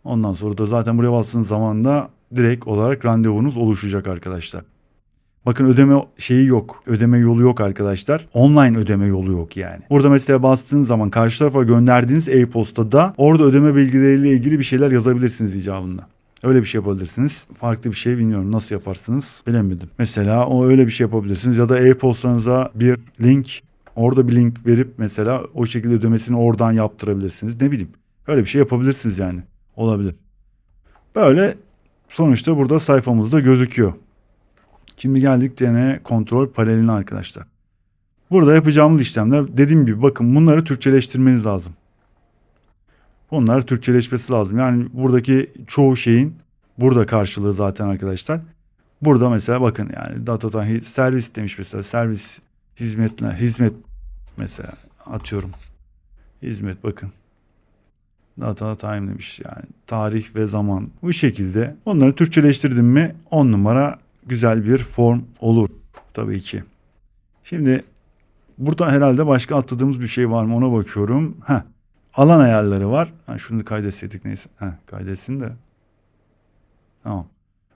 Ondan sonra da zaten buraya bastığınız zaman da direkt olarak randevunuz oluşacak arkadaşlar. Bakın, ödeme şeyi yok. Ödeme yolu yok arkadaşlar. Online ödeme yolu yok yani. Burada mesela bastığınız zaman karşı tarafa gönderdiğiniz e-postada orada ödeme bilgileriyle ilgili bir şeyler yazabilirsiniz icabında. Öyle bir şey yapabilirsiniz. Farklı bir şey bilmiyorum, nasıl yaparsınız bilemedim. Mesela o öyle bir şey yapabilirsiniz ya da e-postanıza bir link, orada bir link verip mesela o şekilde ödemesini oradan yaptırabilirsiniz. Ne bileyim. Öyle bir şey yapabilirsiniz yani. Olabilir. Böyle sonuçta burada sayfamızda gözüküyor. Şimdi geldik deney kontrol paneline arkadaşlar. Burada yapacağımız işlemler, dediğim gibi bakın, bunları Türkçeleştirmeniz lazım. Bunlar Türkçeleşmesi lazım. Yani buradaki çoğu şeyin burada karşılığı zaten arkadaşlar. Burada mesela bakın, yani data servis demiş mesela, servis hizmetler, hizmet mesela atıyorum. Hizmet, bakın. Data time demiş, yani tarih ve zaman. Bu şekilde onları Türkçeleştirdim mi 10 numara güzel bir form olur tabii ki. Şimdi burada herhalde başka atladığımız bir şey var mı ona bakıyorum. Alan ayarları var. Şunu kaydetseydik, neyse. Kaydetsin de. Tamam.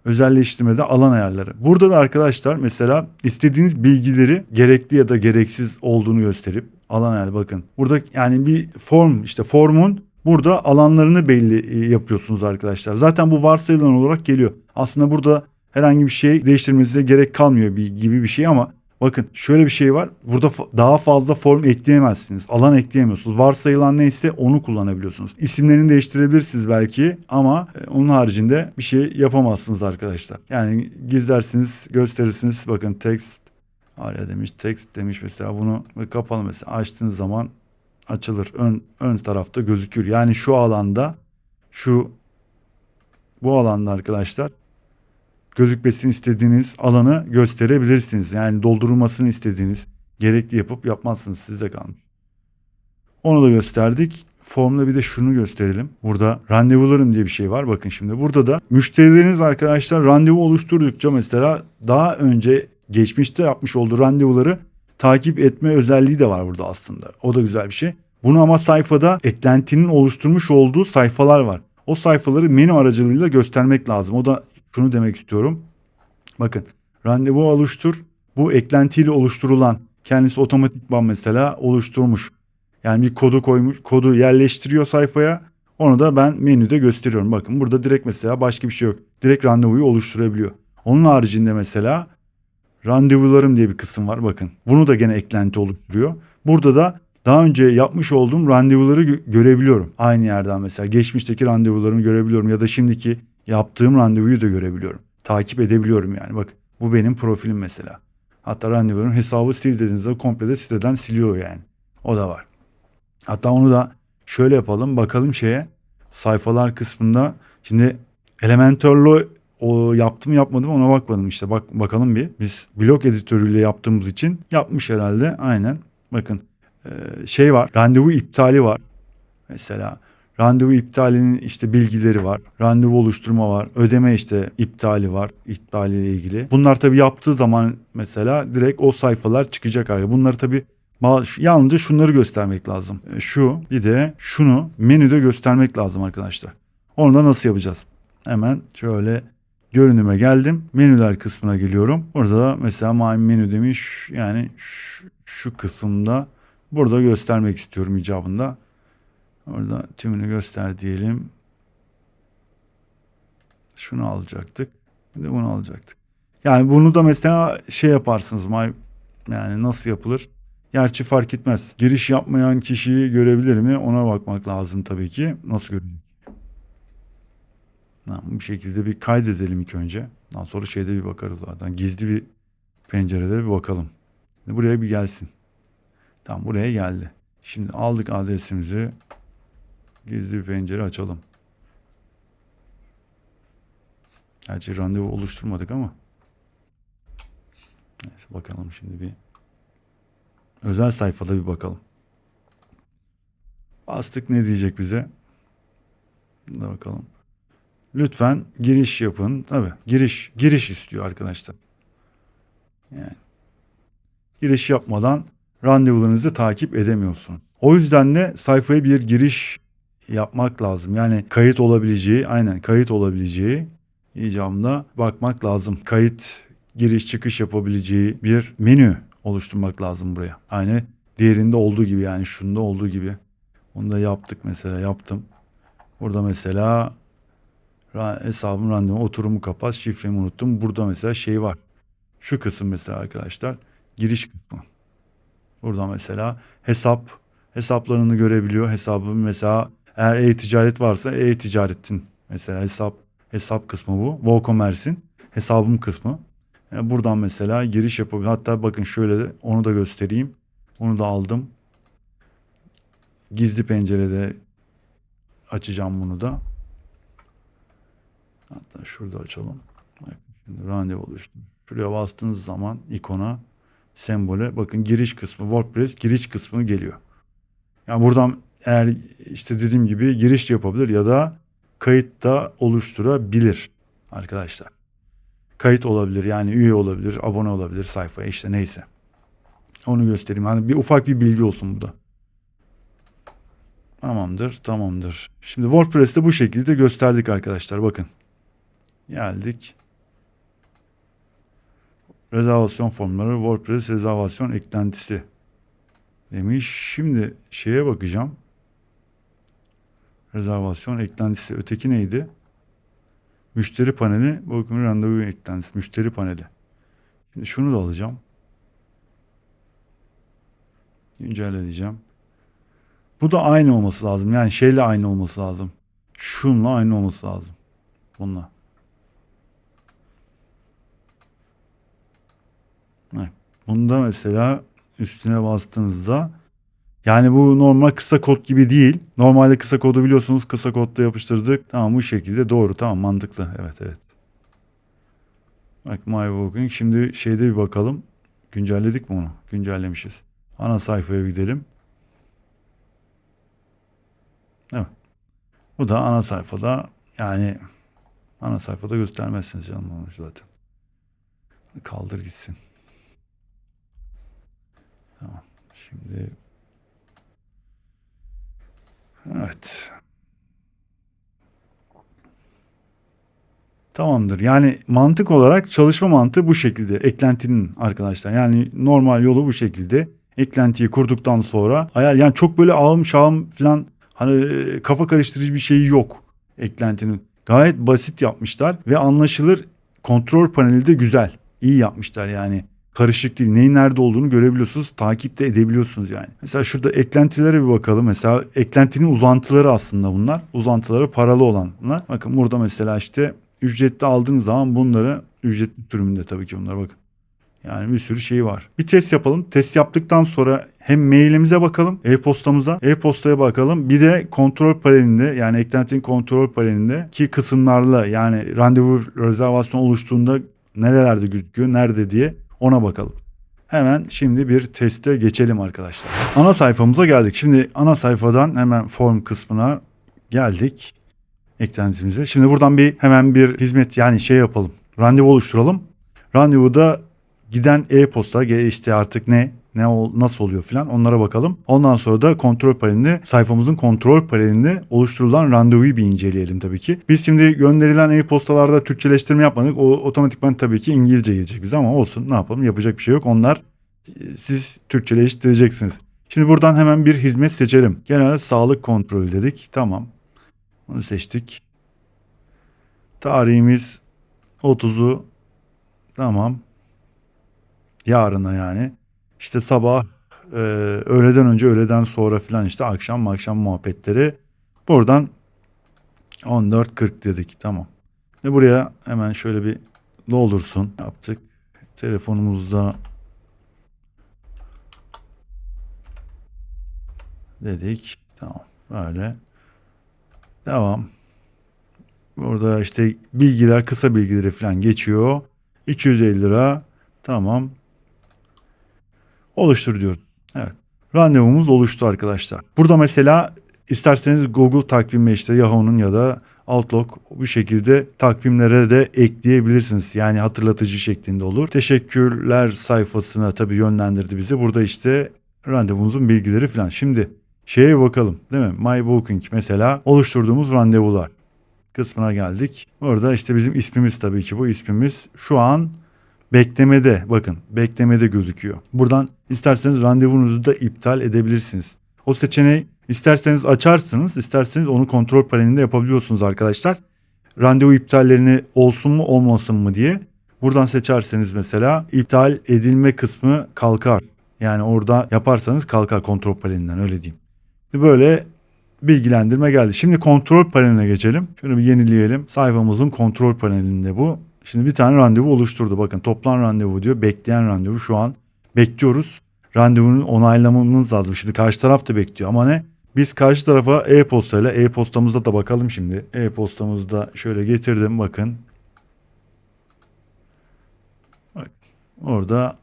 Özelleştirmede alan ayarları. Burada da arkadaşlar mesela istediğiniz bilgileri gerekli ya da gereksiz olduğunu gösterip alan ayarı, bakın. Burada yani bir form, işte formun burada alanlarını belli yapıyorsunuz arkadaşlar. Zaten bu varsayılan olarak geliyor. Aslında burada herhangi bir şey değiştirmenize gerek kalmıyor gibi bir şey ama bakın, şöyle bir şey var. Burada daha fazla form ekleyemezsiniz. Alan ekleyemiyorsunuz. Varsayılan neyse onu kullanabiliyorsunuz. İsimlerini değiştirebilirsiniz belki ama onun haricinde bir şey yapamazsınız arkadaşlar. Yani gizlersiniz, gösterirsiniz. Bakın text araya demiş, text demiş mesela, bunu kapalı mesela açtığınız zaman açılır. Ön tarafta gözükür. Yani şu alanda bu alanda arkadaşlar gözükmesini istediğiniz alanı gösterebilirsiniz. Yani doldurulmasını istediğiniz, gerekli yapıp yapmazsınız, size kalmış. Onu da gösterdik. Formda bir de şunu gösterelim. Burada randevularım diye bir şey var. Bakın şimdi burada da müşterileriniz arkadaşlar randevu oluşturdukça mesela daha önce geçmişte yapmış olduğu randevuları takip etme özelliği de var burada aslında. O da güzel bir şey. Bunu ama sayfada eklentinin oluşturmuş olduğu sayfalar var. O sayfaları menü aracılığıyla göstermek lazım. O da şunu demek istiyorum. Bakın randevu oluştur. Bu eklentiyle oluşturulan kendisi otomatikman mesela oluşturmuş. Yani bir kodu koymuş, kodu yerleştiriyor sayfaya. Onu da ben menüde gösteriyorum. Bakın burada direkt mesela başka bir şey yok. Direkt randevuyu oluşturabiliyor. Onun haricinde mesela randevularım diye bir kısım var. Bakın bunu da gene eklenti oluşturuyor. Burada da daha önce yapmış olduğum randevuları görebiliyorum. Aynı yerden mesela geçmişteki randevularımı görebiliyorum ya da şimdiki yaptığım randevuyu da görebiliyorum. Takip edebiliyorum yani. Bak bu benim profilim mesela. Hatta randevuların hesabı sil dediğinizde komple de siteden siliyor yani. O da var. Hatta onu da şöyle yapalım. Bakalım sayfalar kısmında. Şimdi Elementor'la o yaptım yapmadım ona bakmadım işte. Bakalım bir. Biz blog editörüyle yaptığımız için yapmış herhalde. Aynen. Bakın var. Randevu iptali var. Mesela randevu iptalinin işte bilgileri var. Randevu oluşturma var. Ödeme işte iptali var. İptaliyle ilgili. Bunlar tabii yaptığı zaman mesela direkt o sayfalar çıkacak. Bunları tabii yalnızca şunları göstermek lazım. Bir de şunu menüde göstermek lazım arkadaşlar. Onu da nasıl yapacağız? Hemen şöyle görünüme geldim. Menüler kısmına geliyorum. Burada da mesela my menü demiş. Yani şu kısımda burada göstermek istiyorum icabında. Orada tümünü göster diyelim. Şunu alacaktık. Bir de bunu alacaktık. Yani bunu da mesela yaparsınız. Yani nasıl yapılır? Gerçi fark etmez. Giriş yapmayan kişiyi görebilir mi? Ona bakmak lazım tabii ki. Nasıl görecek? Bu şekilde bir kaydedelim ilk önce. Daha sonra bir bakarız zaten. Gizli bir pencerede bir bakalım. Buraya bir gelsin. Tamam buraya geldi. Şimdi aldık adresimizi. Gizli bir pencere açalım. Gerçi randevu oluşturmadık ama. Neyse bakalım şimdi bir. Özel sayfada bir bakalım. Bastık ne diyecek bize? Buna bakalım. Lütfen giriş yapın. Tabii giriş istiyor arkadaşlar. Yani giriş yapmadan randevularınızı takip edemiyorsun. O yüzden de sayfaya bir giriş yapmak lazım. Yani kayıt olabileceği icabında bakmak lazım. Giriş çıkış yapabileceği bir menü oluşturmak lazım buraya. Aynı diğerinde olduğu gibi yani şunda olduğu gibi. Onu da yaptım. Burada mesela hesabım randevu oturumu kapat şifremi unuttum. Burada mesela var. Şu kısım mesela arkadaşlar giriş kısmı. Burada mesela hesaplarını görebiliyor. Hesabı mesela eğer e-ticaret varsa e-ticaretin mesela hesap kısmı bu. WooCommerce'in hesabım kısmı. Yani buradan mesela giriş yapabilir. Hatta bakın şöyle de onu da göstereyim. Onu da aldım. Gizli pencerede açacağım bunu da. Hatta şurada açalım. Şimdi randevu oluştur. Şuraya bastığınız zaman ikona, sembole bakın giriş kısmı WordPress giriş kısmı geliyor. Yani buradan eğer işte dediğim gibi giriş yapabilir ya da kayıt da oluşturabilir arkadaşlar. Kayıt olabilir yani üye olabilir, abone olabilir sayfaya işte neyse. Onu göstereyim. Yani bir ufak bir bilgi olsun bu da. Tamamdır. Şimdi WordPress'te bu şekilde gösterdik arkadaşlar. Bakın. Geldik. Rezervasyon formları, WordPress rezervasyon eklentisi demiş. Şimdi bakacağım. Rezervasyon eklentisi. Öteki neydi? Müşteri paneli. Bakın randevu eklentisi. Müşteri paneli. Şimdi şunu da alacağım. Güncelle diyeceğim. Bu da aynı olması lazım. Yani aynı olması lazım. Şunla aynı olması lazım. Bununla. Evet. Bunda mesela üstüne bastığınızda Yani bu normal kısa kod gibi değil. Normalde kısa kodu biliyorsunuz, kısa kodda yapıştırdık. Tamam, bu şekilde doğru, tamam, mantıklı. Evet, evet. Bak, My Booking. Şimdi şeyde bir bakalım. Güncelledik mi onu? Güncellemişiz. Ana sayfaya gidelim. Evet. Bu da ana sayfada. Yani ana sayfada göstermezsiniz canım onu zaten. Kaldır gitsin. Tamam. Şimdi evet. Tamamdır. Yani mantık olarak çalışma mantığı bu şekilde. Eklentinin arkadaşlar. Yani normal yolu bu şekilde. Eklentiyi kurduktan sonra yani çok böyle ağım şağım falan, hani kafa karıştırıcı bir şeyi yok eklentinin. Gayet basit yapmışlar ve anlaşılır. Kontrol paneli de güzel. İyi yapmışlar yani. Karışık değil. Neyin nerede olduğunu görebiliyorsunuz. Takip de edebiliyorsunuz yani. Mesela şurada eklentilere bir bakalım. Mesela eklentinin uzantıları aslında bunlar. Uzantıları paralı olanlar. Bakın burada mesela işte ücretli aldığınız zaman bunları, ücretli sürümünde tabii ki bunlar, bakın. Yani bir sürü şey var. Bir test yapalım. Test yaptıktan sonra hem mailimize bakalım, e-postamıza, e-postaya bakalım. Bir de kontrol panelinde, yani eklentinin kontrol panelindeki kısımlarla, yani randevu rezervasyon oluştuğunda nerelerde gözüküyor, nerede diye ona bakalım. Hemen şimdi bir teste geçelim arkadaşlar. Ana sayfamıza geldik. Şimdi ana sayfadan hemen form kısmına geldik. Eklentimize. Şimdi buradan hemen bir hizmet, yani şey yapalım. Randevu oluşturalım. Randevuda giden e-posta işte artık nasıl oluyor falan, onlara bakalım. Ondan sonra da kontrol panelinde, sayfamızın kontrol panelinde oluşturulan randevuyu bir inceleyelim tabii ki. Biz şimdi gönderilen e-postalarda Türkçeleştirme yapmadık. O otomatikman tabii ki İngilizce gelecek bize, ama olsun, ne yapalım, yapacak bir şey yok. Onlar siz Türkçeleştireceksiniz. Şimdi buradan hemen bir hizmet seçelim. Genel sağlık kontrolü dedik. Tamam. Onu seçtik. Tarihimiz 30'u. Tamam. Yarına yani. İşte sabah, öğleden önce, öğleden sonra falan, işte akşam muhabbetleri. Buradan 14.40 dedik. Tamam. Ve buraya hemen şöyle bir doldursun. Yaptık. Telefonumuzda dedik. Tamam. Böyle. Devam. Burada işte bilgiler, kısa bilgileri falan geçiyor. 250 lira. Tamam. Oluştur diyoruz. Evet. Randevumuz oluştu arkadaşlar. Burada mesela isterseniz Google takvimi, işte Yahoo'nun ya da Outlook, bu şekilde takvimlere de ekleyebilirsiniz. Yani hatırlatıcı şeklinde olur. Teşekkürler sayfasına tabii yönlendirdi bizi. Burada işte randevumuzun bilgileri falan. Şimdi şeye bakalım, değil mi? My Booking mesela, oluşturduğumuz randevular kısmına geldik. Orada işte bizim ismimiz, tabii ki bu ismimiz şu an beklemede, bakın beklemede gözüküyor. Buradan isterseniz randevunuzu da iptal edebilirsiniz. O seçeneği isterseniz açarsınız, isterseniz onu kontrol panelinde yapabiliyorsunuz arkadaşlar. Randevu iptallerini olsun mu olmasın mı diye. Buradan seçerseniz mesela iptal edilme kısmı kalkar. Yani orada yaparsanız kalkar kontrol panelinden, öyle diyeyim. Böyle bilgilendirme geldi. Şimdi kontrol paneline geçelim. Şunu bir yenileyelim. Sayfamızın kontrol panelinde bu. Şimdi bir tane randevu oluşturdu. Bakın toplam randevu diyor. Bekleyen randevu, şu an bekliyoruz. Randevunun onaylamamız lazım. Şimdi karşı taraf da bekliyor, ama ne? Biz karşı tarafa e-postayla, e-postamızda da bakalım şimdi. E-postamızda şöyle getirdim, bakın. Bak, orada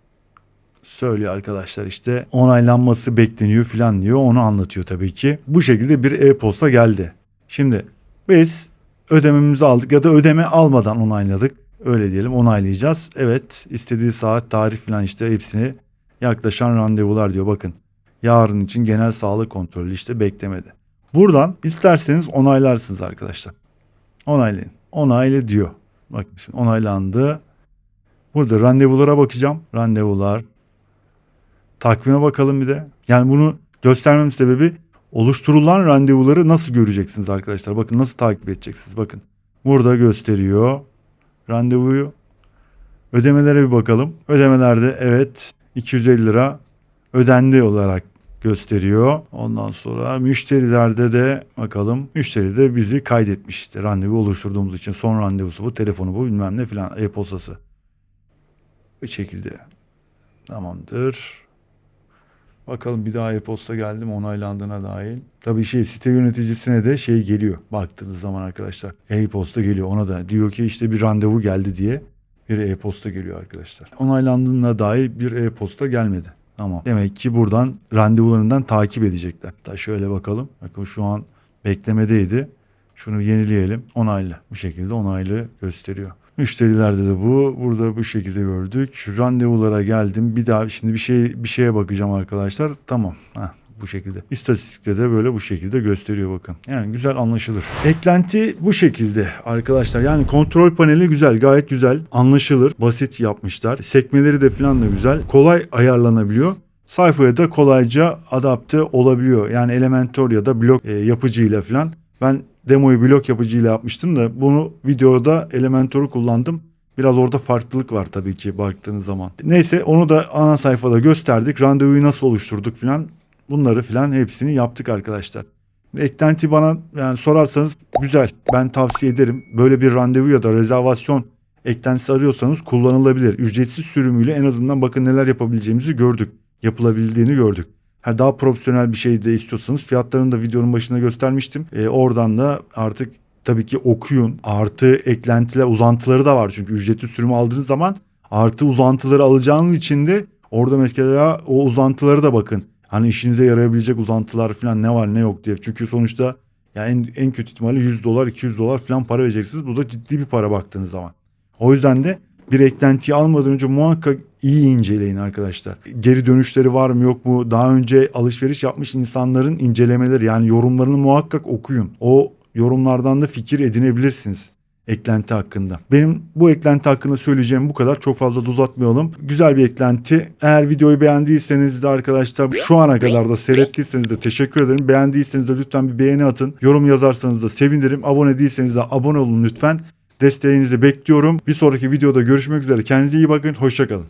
söylüyor arkadaşlar, işte onaylanması bekleniyor falan diyor. Onu anlatıyor tabii ki. Bu şekilde bir e-posta geldi. Şimdi biz ödememizi aldık ya da ödeme almadan onayladık. Öyle diyelim, onaylayacağız. Evet, istediği saat, tarih falan, işte hepsini, yaklaşan randevular diyor. Bakın, yarın için genel sağlık kontrolü, işte beklemede. Buradan isterseniz onaylarsınız arkadaşlar. Onaylayın. Onayla diyor. Bakın şimdi onaylandı. Burada randevulara bakacağım. Randevular. Takvime bakalım bir de. Yani bunu göstermemin sebebi, oluşturulan randevuları nasıl göreceksiniz arkadaşlar? Bakın nasıl takip edeceksiniz. Bakın burada gösteriyor randevuyu. Ödemelere bir bakalım. Ödemelerde evet 250 lira ödendi olarak gösteriyor. Ondan sonra müşterilerde de bakalım. Müşteri de bizi kaydetmiş, işte randevu oluşturduğumuz için. Son randevusu bu, telefonu bu, bilmem ne filan, e-postası. Bu şekilde. Tamamdır. Bakalım bir daha e-posta geldi mi onaylandığına dair. Tabii site yöneticisine de geliyor baktığınız zaman arkadaşlar. E-posta geliyor ona da. Diyor ki işte bir randevu geldi diye bir e-posta geliyor arkadaşlar. Onaylandığına dair bir e-posta gelmedi. Tamam. Demek ki buradan randevularından takip edecekler. Hatta şöyle bakalım. Bakın şu an beklemedeydi. Şunu yenileyelim. Onaylı. Bu şekilde onaylı gösteriyor. Müşterilerde de bu. Burada bu şekilde gördük. Randevulara geldim. Bir daha şimdi bir şeye bakacağım arkadaşlar. Tamam. Bu şekilde. İstatistikte de böyle bu şekilde gösteriyor bakın. Yani güzel anlaşılır. Eklenti bu şekilde arkadaşlar. Yani kontrol paneli güzel. Gayet güzel. Anlaşılır. Basit yapmışlar. Sekmeleri de falan da güzel. Kolay ayarlanabiliyor. Sayfaya da kolayca adapte olabiliyor. Yani Elementor ya da blok yapıcıyla falan. Ben demoyu blok yapıcıyla yapmıştım da bunu videoda Elementor'u kullandım. Biraz orada farklılık var tabii ki baktığınız zaman. Neyse onu da ana sayfada gösterdik. Randevuyu nasıl oluşturduk falan. Bunları falan hepsini yaptık arkadaşlar. Eklenti bana yani sorarsanız güzel. Ben tavsiye ederim. Böyle bir randevu ya da rezervasyon eklentisi arıyorsanız kullanılabilir. Ücretsiz sürümüyle en azından bakın neler yapabileceğimizi gördük. Yapılabildiğini gördük. Daha profesyonel bir şey de istiyorsanız fiyatlarını da videonun başında göstermiştim. Oradan da artık tabii ki okuyun. Artı eklentiler, uzantıları da var. Çünkü ücretli sürümü aldığınız zaman artı uzantıları alacağınız için de orada mesela o uzantıları da bakın. Hani işinize yarayabilecek uzantılar falan ne var ne yok diye. Çünkü sonuçta yani en kötü ihtimalle $100 $200 falan para vereceksiniz. Bu da ciddi bir para baktığınız zaman. O yüzden de bir eklentiyi almadan önce muhakkak iyi inceleyin arkadaşlar. Geri dönüşleri var mı yok mu? Daha önce alışveriş yapmış insanların incelemeleri yani yorumlarını muhakkak okuyun. O yorumlardan da fikir edinebilirsiniz eklenti hakkında. Benim bu eklenti hakkında söyleyeceğim bu kadar. Çok fazla da uzatmayalım. Güzel bir eklenti. Eğer videoyu beğendiyseniz de arkadaşlar şu ana kadar da seyrettiyseniz de teşekkür ederim. Beğendiyseniz de lütfen bir beğeni atın. Yorum yazarsanız da sevinirim. Abone değilseniz de abone olun lütfen. Desteğinizi bekliyorum. Bir sonraki videoda görüşmek üzere. Kendinize iyi bakın. Hoşça kalın.